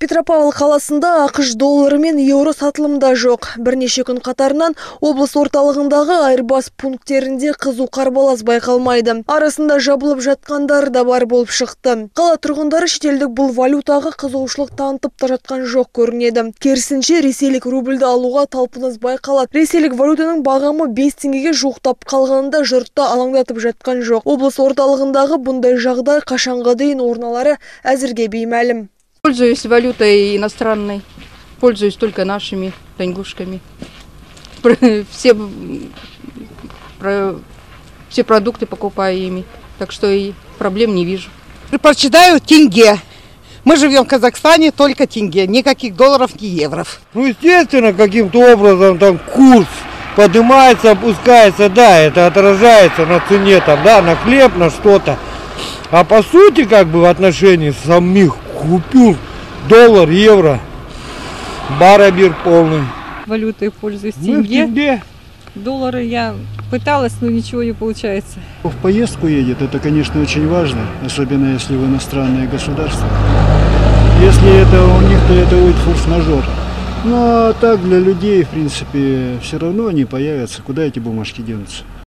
Петропавл қаласында ақш доллары мен еуро сатылымда жоқ. Бірнеше күн қатарынан облыс орталығындағы айырбас пункттерінде қызу қарбалас байқалмайды. Арасында жабылып жатқандар да бар болып шықты. Қала тұрғындары шетелдік бұл валютаға қызығушылық танытып та жатқан жоқ көрінеді. Керісінше ресейлік рубльді алуға талпыныс байқалады. Ресейлік валютаның бағамы 5 теңгеге жуықтап қалғанында жұртта алаңдатып жатқан жоқ. Облыс орталығындағы бұндай жағдай қашанға дейін орын алары әзірге беймәлім. Пользуюсь валютой иностранной, пользуюсь только нашими деньгушками. Все продукты покупаю ими, так что и проблем не вижу. Предпочитаю тенге. Мы живем в Казахстане, только тенге, никаких долларов, ни евро. Ну, естественно, каким-то образом там курс поднимается, опускается, да, это отражается на цене, там, да, на хлеб, на что-то. А по сути, как бы в отношении самих купюр, доллар, евро, барабир полный. Валютой пользуюсь Мы в тенге. Доллары я пыталась, но ничего не получается. В поездку едет, это, конечно, очень важно, особенно если в иностранное государство. Если это у них, то это будет форс-мажор. Ну а так для людей, в принципе, все равно они появятся. Куда эти бумажки денутся?